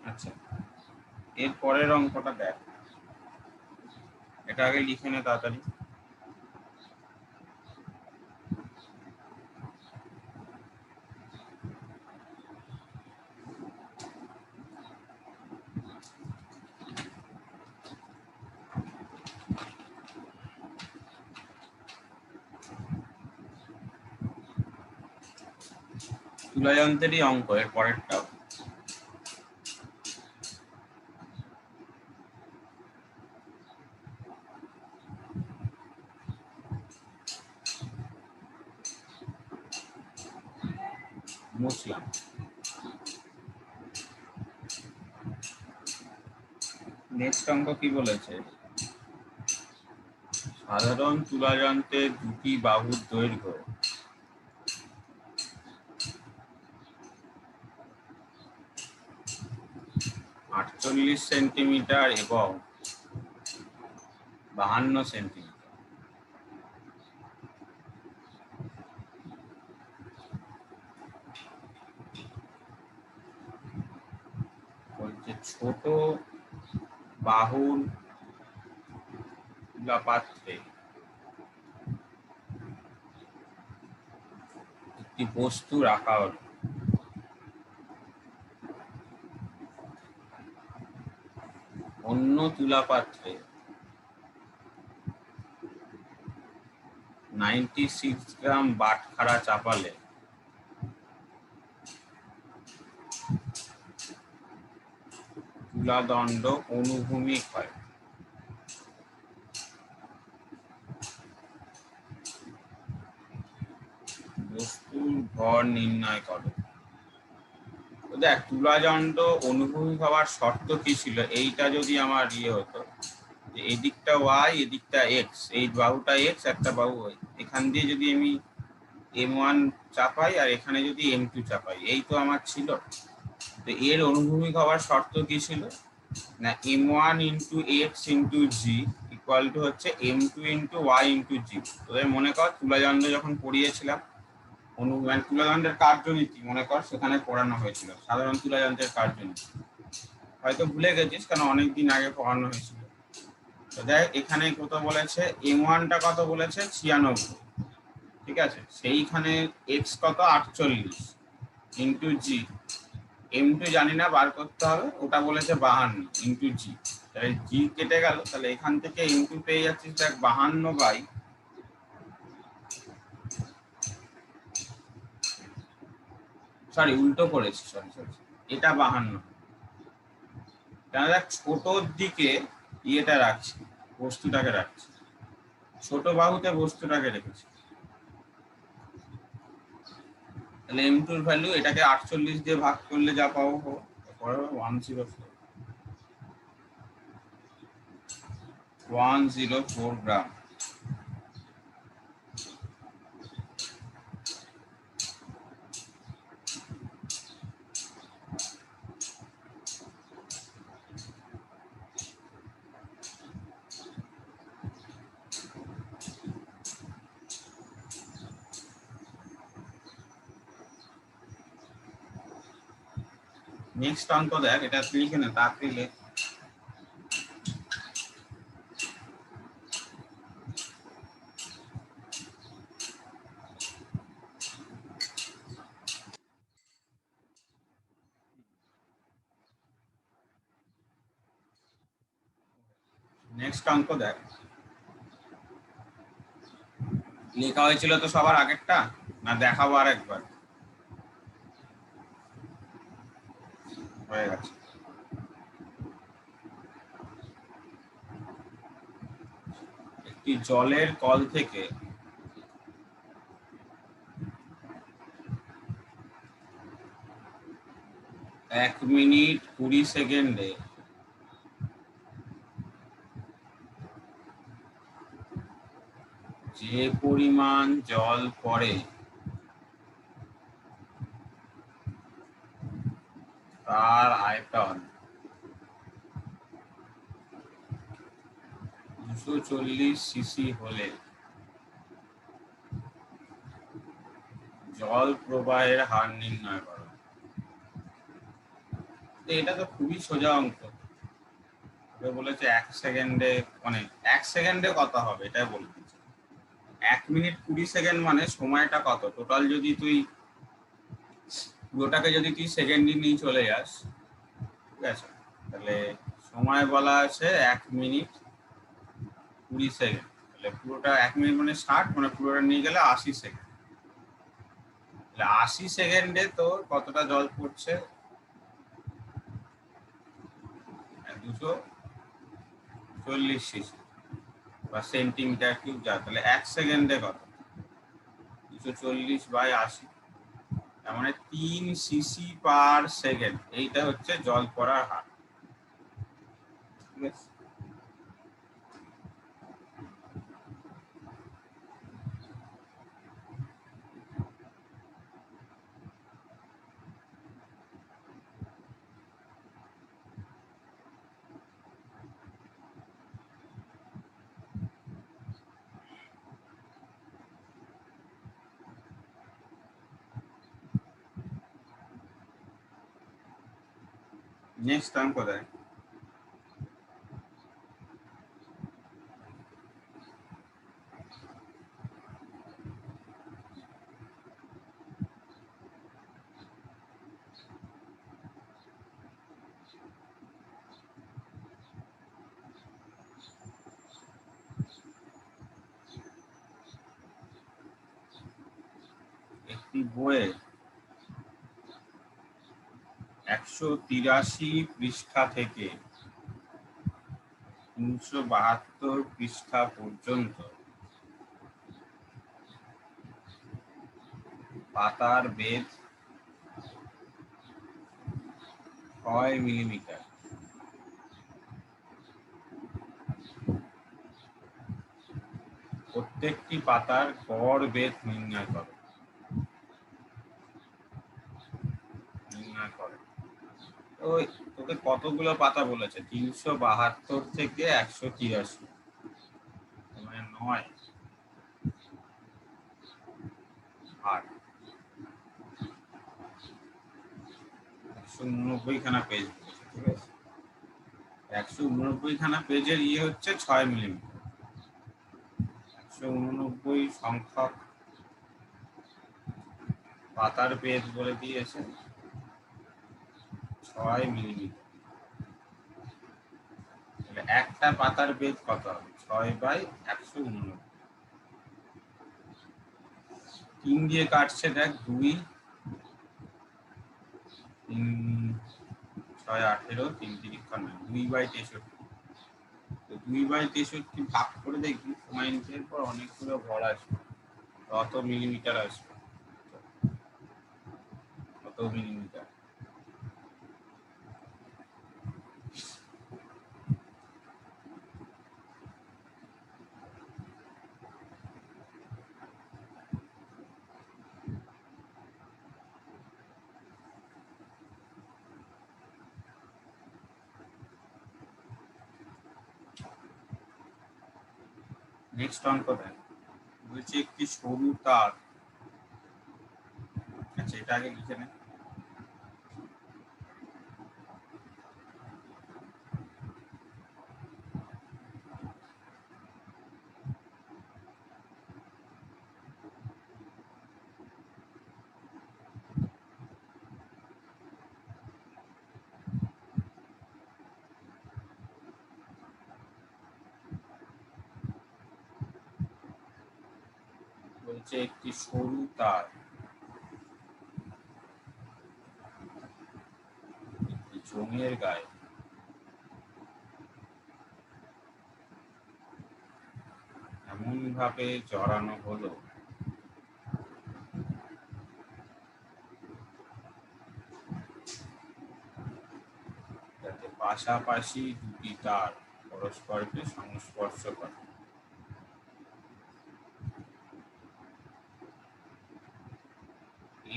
আচ্ছা, এর পরের অঙ্কটা দেখ, এটা আগে লিখে নে তাড়াতাড়ি। তুলা যন্ত্রেরই অঙ্ক, এর পরেরটাও। মুছলাম। নেক্সট অঙ্ক কি বলেছে? সাধারণ তুলা যন্ত্রের দুটি বাহুর দৈর্ঘ্য 48 সেন্টিমিটার এবং 52 সেন্টিমিটার। বলছে ছোট বাহুর তুলা পাত্রে একটি বস্তু রাখা হলো, অন্য তুলা পাত্রে 96 গ্রাম বাটখারা চাপালে তুলাদণ্ড অনুভূমিক হয়। বস্তুর ভর নির্ণয় করো। দেখ, তুলাদণ্ড অনুভূমিক হওয়ার শর্ত কি ছিল? এইটা যদি আমার হতো যে এই দিকটা ওয়াই, এদিকটা এক্স, এই বাহুটা এক্স, একটা বাহু ওয়াই, এখান দিয়ে যদি আমি m1 চাপাই আর এখানে যদি m2 চাপাই, এই তো আমার ছিল। তো এর অনুভূমিক হওয়ার শর্ত কি ছিল না, m1 into x into G equal to হচ্ছে m2 ইন্টু ওয়াই ইন্টু জি। তোদের মনে কর তুলাযন্ত্র যখন পড়িয়েছিলাম, মানে তুলাযন্ত্রের কার্যনীতি মনে কর সেখানে পড়ানো হয়েছিল, সাধারণ তুলাযন্ত্রের কার্যনীতি। হয়তো ভুলে গেছিস কারণ অনেকদিন আগে পড়ানো হয়েছিল। তো দেখ এখানে কত বলেছে, m1টা কত বলেছে 96, ঠিক আছে, সেইখানে এক্স কত 48 ইন্টু জি, m2 জানি না বার করতে হবে, ওটা বলেছে 52 ইন্টু জি। তাহলে জি কেটে গেল, তাহলে এখান থেকে m2 পেয়ে যাচ্ছিস দেখ 52 বাই, সরি উল্টো করেছি, সরি সরি, এটা 52। তাহলে দেখ ছোটর দিকে ইয়েটা রাখছি, বস্তুটাকে রাখছি, ছোট বাহুতে বস্তুটাকে রেখেছি। তাহলে m2 এর ভ্যালু এটাকে 48 দিয়ে ভাগ করলে যা পাবো 104 গ্রাম। নেক্সট অঙ্ক দেখ, এটা লিখে নে, তাড়াতাড়ি লেখ। নেক্সট অঙ্ক দেখ, লেখা হয়েছিল তো সবার আগেরটা, না দেখাবো আর একবার? হয়ে গেছে। একটি জলের কল থেকে 1 মিনিট 20 সেকেন্ডে যে পরিমাণ জল পড়ে তার আয়তন 240 সিসি হলে জল প্রবাহের হার নির্ণয় করো। এটা তো খুবই সোজা অঙ্ক। বলেছে 1 সেকেন্ডে, মানে 1 সেকেন্ডে কত হবে এটাই বলে দিচ্ছে। 1 মিনিট 20 সেকেন্ড মানে সময়টা কত টোটাল, যদি তুই পুরোটাকে যদি তুই সেকেন্ডে নিয়ে চলে যাস, ঠিক আছে, তাহলে সময় বলা আছে 1 মিনিট 20 সেকেন্ড। তাহলে পুরোটা 1 মিনিট মানে 60, মানে পুরোটা নিয়ে গেলে 80 সেকেন্ড। তাহলে 80 সেকেন্ডে তোর কতটা জল পড়ছে, 240 সিসি বা সেন্টিমিটার কিউব যা। তাহলে 1 সেকেন্ডে কত, 240 বাই 80, তার মানে 3 সিসি পার সেকেন্ড। এইটা হচ্ছে জল পড়ার হার, ঠিক আছে। নেক্সট অঙ্ক দেয়, একটি বইয়ে 183 পৃষ্ঠা থেকে 372 পৃষ্ঠা পর্যন্ত পাতার বেধ 6 মিলিমিটার। প্রত্যেকটি পাতার গড় বেগ নির্ণয় করো। তো তোকে কতগুলো পাতা বলেছে? 372 থেকে 183, মানে 9 8 189 খানা পেজ বলেছে, ঠিক আছে? 189 খানা পেজের হচ্ছে 6 মিলিমিটার। 189 সংখ্যক পাতার পেজ বলে দিয়েছে 6 মিলিমিটার। তাহলে একটা পাতার পেজ কত হবে? 6/189। 3 দিয়ে কাটছে, দেখ 2 3 6 18, 3 3 2/63। তো 2/63 ভাগ করে দেখবি পয়েন্টের পর অনেকগুলো ঘর আসবে, কত মিলিমিটার আসবে, কত মিলিমিটার। নেক্সট অঙ্ক দেখ, বলছে একটি সরু তার, আচ্ছা এটা আগে লিখে নে। বলছে একটি সরু তার একটি চোঙের গায়ে এমন ভাবে জড়ানো হলো যাতে পাশাপাশি দুটি তার পরস্পরকে সংস্পর্শ করে।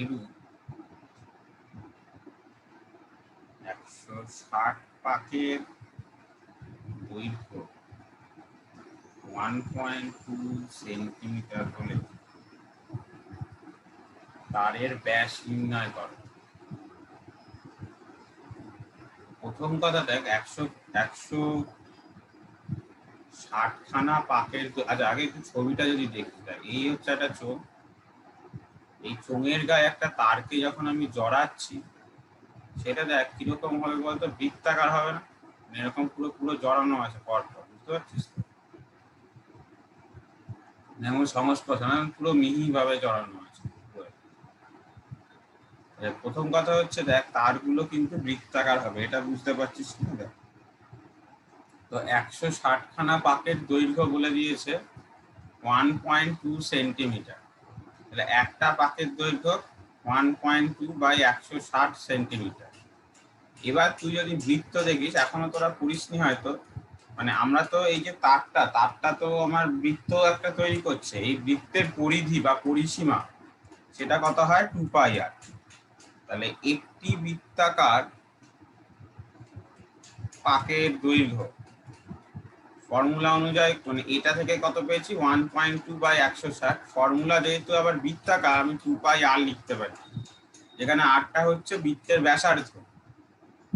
এরূপ 160 পাকের দৈর্ঘ্য 1.2 সেন্টিমিটার হলে তারের ব্যাস নির্ণয় করো। প্রথম কথা দেখ, 160 খানা পাকের, আচ্ছা আগে একটু ছবিটা যদি দেখতে দেখ, এই হচ্ছে একটা চোঙ। এই চোঙের গায়ে একটা তারকে যখন আমি জড়াচ্ছি, সেটা দেখ কিরকম হবে বলতো, বৃত্তাকার হবে না? এরকম পুরো পুরো জড়ানো আছে পরপর, বুঝতে পারছিস? যেমন সংস্পর্শ না, পুরো মিহি ভাবে জড়ানো আছে। প্রথম কথা হচ্ছে দেখ, তারগুলো কিন্তু বৃত্তাকার হবে, এটা বুঝতে পারছিস না? দেখ, তো 160 খানা পাকের দৈর্ঘ্য বলে দিয়েছে 1.2 সেন্টিমিটার। তাহলে একটা পাকের দৈর্ঘ্য 1.2/160 সেন্টিমিটার। এবার তুই যদি বৃত্ত দেখিস, এখনো তোরা পড়িসনি হয়তো, মানে আমরা তো এই যে তারটা তো আমার বৃত্ত একটা তৈরি করছে, এই বৃত্তের পরিধি বা পরিসীমা সেটা কত হয়? 2πr। তাহলে একটি বৃত্তাকার পাকের দৈর্ঘ্য ফর্মুলা অনুযায়ী, মানে এটা থেকে কত পেয়েছি? 1.2/160। ফর্মুলা যেহেতু আবার বৃত্তাকার, আমি 2πr লিখতে পারি, যেখানে আরটা হচ্ছে বৃত্তের ব্যাসার্ধ।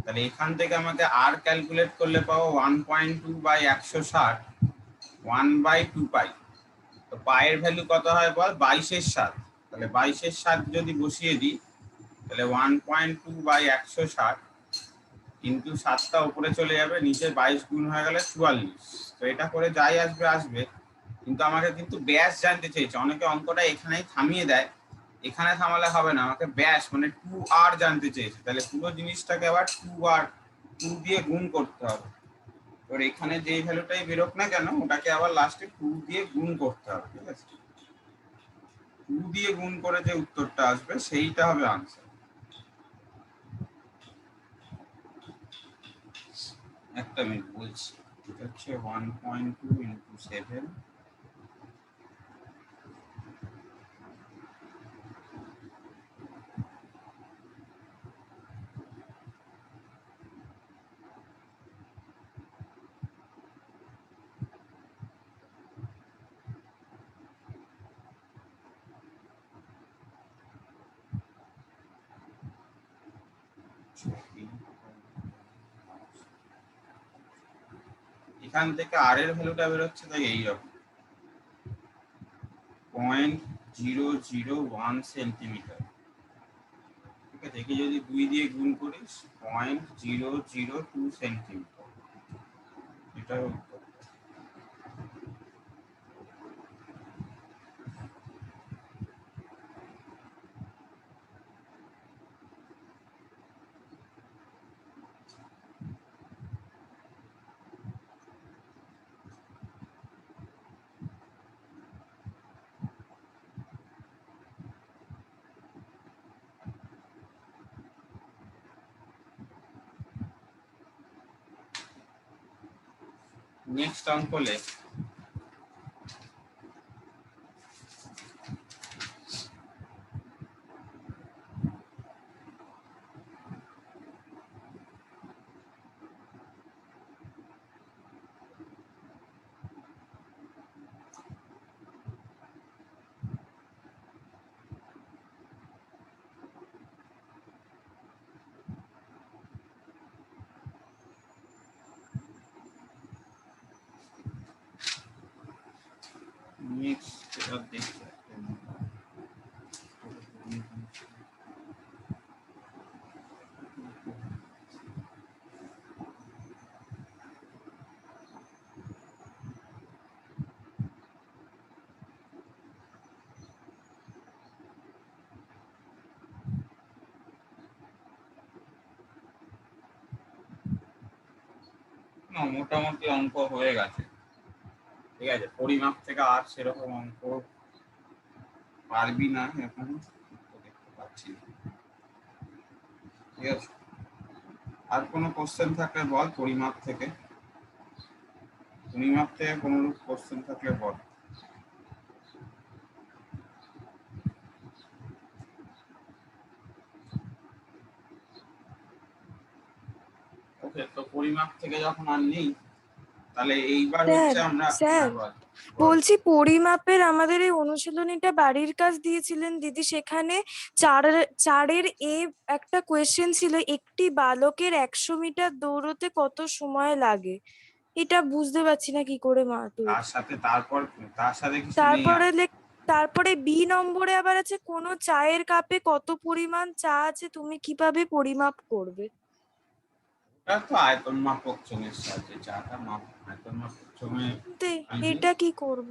তাহলে এখান থেকে আমাকে আর ক্যালকুলেট করলে পাবো 1.2/160 1/2π। তো পায়ের ভ্যালু কত হয় বল? 22/7। তাহলে 22/7 যদি বসিয়ে দিই, তাহলে 1.2/160 কিন্তু 7টা উপরে চলে যাবে, নিচে 22 গুণ হয়ে গেলে 44। তো এটা করে যাই আসবে আসবে, কিন্তু আমাকে কিন্তু ব্যাস জানতে চেয়েছে। অনেকে অঙ্কটা এখানেই থামিয়ে দেয়, এখানে থামালে হবে না, আমাকে ব্যাস মানে 2r জানতে চেয়েছে। তাহলে পুরো জিনিসটাকে আবার 2 দিয়ে গুণ করতে হবে। তোর এখানে যেই ভ্যালুটাই বেরোক না কেন, ওটাকে আবার লাস্টে 2 দিয়ে গুণ করতে হবে, ঠিক আছে? 2 দিয়ে গুণ করে যে উত্তরটা আসবে সেইটা হবে আনসার। একটা মিনিট বলছি, এটা হচ্ছে 1.2 × 7 এখান থেকে আর এর ভ্যালুটা বেরোচ্ছে তাই এইরকম 0.001 সেন্টিমিটার। ঠিক আছে, একে যদি 2 দিয়ে গুণ করিস 0.002 সেন্টিমিটার, এটা উত্তর। নেক্সট অঙ্ক লেখ। নেক্সট এটা দেখি। মোটামুটি অঙ্ক হয়ে গেছে। ঠিক আছে, পরিমাপ থেকে আর সেরকম অঙ্ক পারবি না এখন, দেখতে পাচ্ছি। ঠিক আছে, আর কোনো কোশ্চেন থাকলে বল। পরিমাপ থেকে কোনো কোশ্চেন থাকলে বল। ওকে, তো পরিমাপ থেকে যখন আর নেই, তাহলে এইবার হচ্ছে আমরা স্যার বলছি পরিমাপের আমাদের এই অনুশীলনীটা বাড়ির কাজ দিয়েছিলেন দিদি, সেখানে চারের একটা কোয়েশ্চেন ছিল, একটি বালকের 100 মিটার দৌড়তে কত সময় লাগে। এটা বুঝতে পারছি না কি করে মা তুই। তার সাথে কিছু নেই। তারপরে বি নম্বরে আবার আছে, কোন চায়ের কাপে কত পরিমাণ চা আছে তুমি কিভাবে পরিমাপ করবে। এটা তো আয়তন মাপক চোঙের সাহায্যে চাটা আয়তন মাপক চোঙে। এটা কি করব?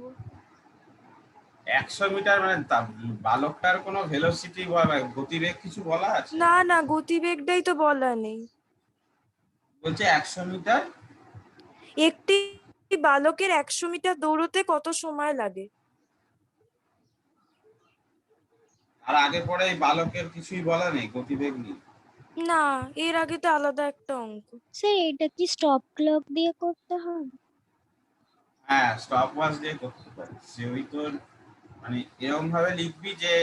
100 মিটার মানে বালকটার কোনো ভেলোসিটি বা গতিবেগ কিছু বলা আছে? না গতিবেগটাই তো বলা নেই। বলছে 100 মিটার, একটি বালকের 100 মিটার দৌড়তে কত সময় লাগে। আর আগে পরে এই বালকের কিছুই বলা নেই, গতিবেগ নেই। না, এর আগে তো আলাদা একটা অঙ্ক। স্যার এটা কি স্টপ ক্লক দিয়ে করতে হবে? হ্যাঁ, স্টপ ওয়াচ দিয়ে করতে পারিস। যে ওই তোর মানে এরকম ভাবে লিখবি যে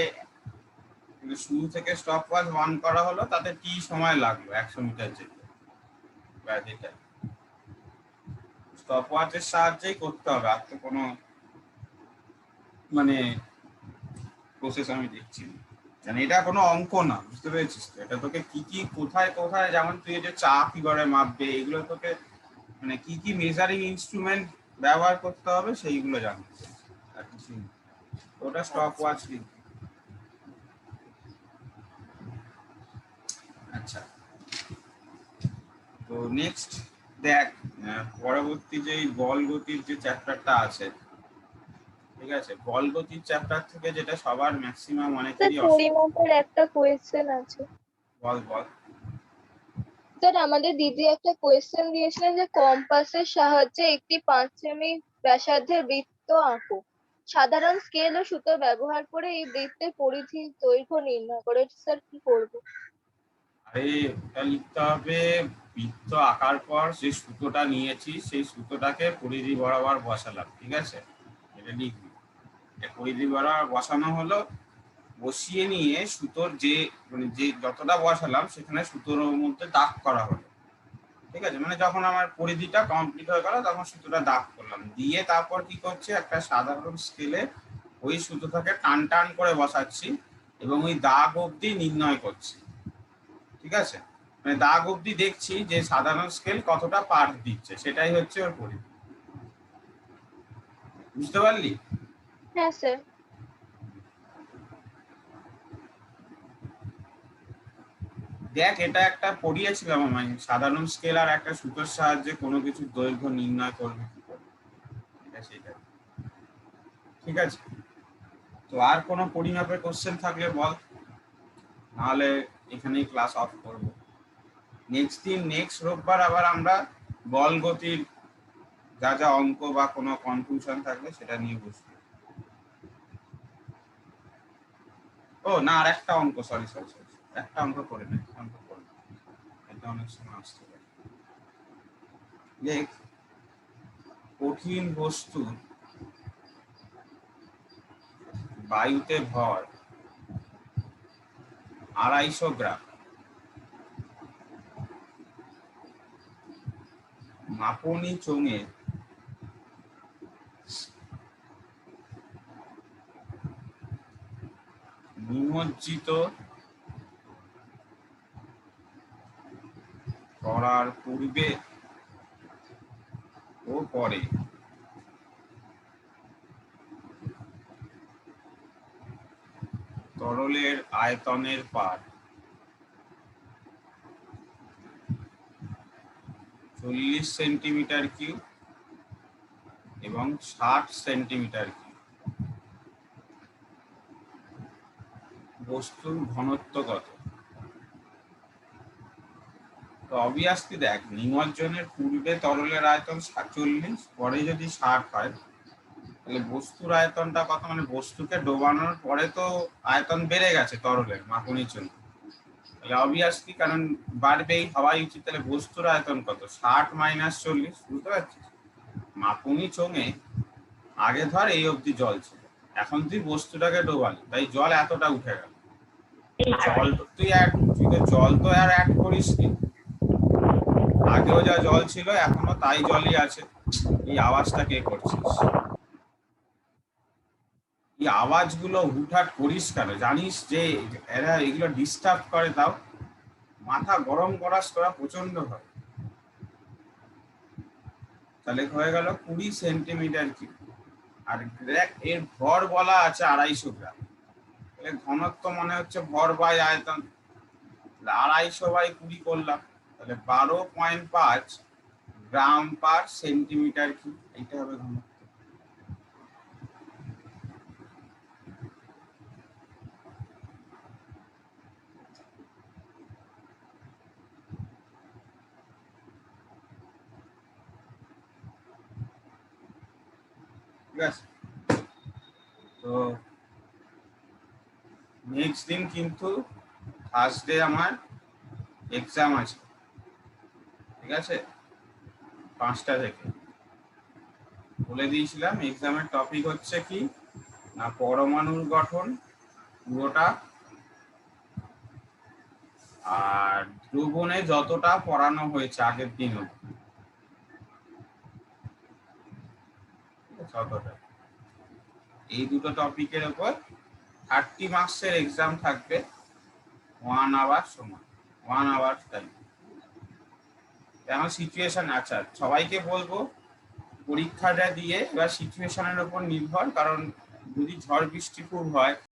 শুরু থেকে স্টপ ওয়াচ অন করা হলো, তাতে টি সময় লাগলো 100 মিটার যেতে। ব্যাস এটা স্টপ ওয়াচের সাহায্যেই করতে হবে, আর তো কোনো মানে প্রসেস আমি দেখছি না। মানে এটা কোনো অঙ্ক না, বুঝতে পেরেছিস তো? এটা তোকে কি কি কোথায় কোথায়, যেমন তুই যে চা কি করে মাপবে, এগুলো তোকে মানে কি কি মেজারিং ইনস্ট্রুমেন্ট ব্যবহার করতে হবে সেইগুলো জানতে হবে, আর কিছু না। ওটা স্টপ ওয়াচ লিখবি। আচ্ছা, তো নেক্সট দেখ, পরবর্তী যে বল গতির যে চ্যাপ্টারটা আছে, ঠিক আছে, বল গতির চ্যাপ্টার থেকে যেটা সবার ম্যাক্সিমাম অনেকেরই পরিমাপের একটা কোয়েশ্চেন আছে। বল বল। স্যার আমাদের দিদি একটা কোয়েশ্চেন দিয়েছিলেন যে কম্পাসের সাহায্যে একটি 5 সেমি ব্যাসার্ধের বৃত্ত আঁকো। সাধারণ স্কেল ও সুতো ব্যবহার করে এই বৃত্তের পরিধির দৈর্ঘ্য নির্ণয় করে। স্যার কি করব? আরে এটা লিখতে হবে, বৃত্ত আঁকার পর যে সুতোটা নিয়েছি সেই সুতোটাকে পরিধি বরাবর বসালাম। ঠিক আছে, এটা লিখবি। পরিধি বরাবর বসানো হলো, বসিয়ে নিয়ে সুতোর যে মানে যে যতটা বসালাম সেখানে সুতোর মধ্যে দাগ করা হলো। ঠিক আছে, মানে যখন আমার পরিধিটা কমপ্লিট হয়ে গেল তখন সুতোটা দাগ করলাম, দিয়ে তারপর কি করছি, একটা সাধারণ স্কেলে ওই সুতোটাকে টান টান করে বসাচ্ছি এবং ওই দাগ অবধি নির্ণয় করছি। ঠিক আছে, মানে দাগ অব্দি দেখছি যে সাধারণ স্কেল কতটা পার দিচ্ছে, সেটাই হচ্ছে ওর পরীক্ষা। বুঝতে পারলি? হ্যাঁ স্যার। দেখ, এটা একটা পড়িয়েছিলাম আমি, সাধারণ স্কেল আর একটা সুতোর সাহায্যে কোনো কিছু দৈর্ঘ্য নির্ণয় করবে কি করে, এটা সেটা। ঠিক আছে, তো আর কোনো পরিমাপের কোশ্চেন থাকলে বল, নাহলে এখানেই ক্লাস অফ করব। নেক্সট রোববার আবার আমরা বল গতির যা যা অঙ্ক বা কোনো কনফিউশন থাকলে সেটা নিয়ে বসবো। ও না, আর একটা অঙ্ক, সরি, একটা অঙ্ক করে নেই, অঙ্ক করে নেই, এটা অনেক সময় আসতে পারে। দেখ, কঠিন বস্তু বায়ুতে ভর 250 গ্রাম, মাপনী চোঙে নিমজ্জিত করার পূর্বে ও পরে তরলের আয়তনের পার 40 সেন্টিমিটার কিউব এবং 60 সেন্টিমিটার কিউব। বস্তুর ঘনত্ব কত? তো অবভিয়াসলি দেখ, নিমজ্জনের পূর্বে তরলের আয়তন 40, পরে যদি 60 হয়, তাহলে বস্তুর আয়তনটা কত? মানে বস্তুকে ডোবানোর পরে তো আয়তন বেড়ে গেছে তরলের মাপনীর জন্য, তাহলে অবভিয়াসলি, কারণ বাড়বেই, হওয়াই উচিত। তাহলে বস্তুর আয়তন কত? 60 - 40। বুঝতে পারছিস? মাপনী চোঙে আগে ধর এই অবধি জল ছিল, এখন তুই বস্তুটাকে ডোবালি, তাই জল এতটা উঠে গেল। জল তুই তো জল তো আর অ্যাড করিস নি, আগেও যা জল ছিল এখনো তাই জলই আছে। এই আওয়াজটা কে করছিস? এই আওয়াজগুলো হুটহাট করিস কেন? জানিস যে এরা এগুলো ডিস্টার্ব করে, তাও মাথা গরম করাস তোরা প্রচন্ড হয়। তাহলে হয়ে গেল 20 সেন্টিমিটার কিউব, আর দেখ এর ভর বলা আছে 250 গ্রাম, তাহলে ঘনত্ব মনে হচ্ছে ভর বাই আয়তন, 250/20 করলাম, তাহলে 12.5 গ্রাম পার সেন্টিমিটার কিউব, এইটা হবে ঘনত্ব। ঠিক আছে, তো নেক্সট দিন কিন্তু থার্সডে আমার এক্সাম আছে, ঠিক আছে, 5টা থেকে। বলে দিয়েছিলাম এক্সামের টপিক হচ্ছে কি না, পরমাণুর গঠন পুরোটা, আর দ্রবণে যতটা পড়ানো হয়েছে আগের দিনও ততটা। এই দুটো টপিকের উপর 30 মার্কসের এক্সাম থাকবে, 1 আওয়ার সময়, 1 আওয়ার টাইম। এখন সিচুয়েশন, আচ্ছা সবাইকে বলবো পরীক্ষাটা দিয়ে এবার সিচুয়েশনের উপর নির্ভর, কারণ যদি ঝড় বৃষ্টি খুব হয়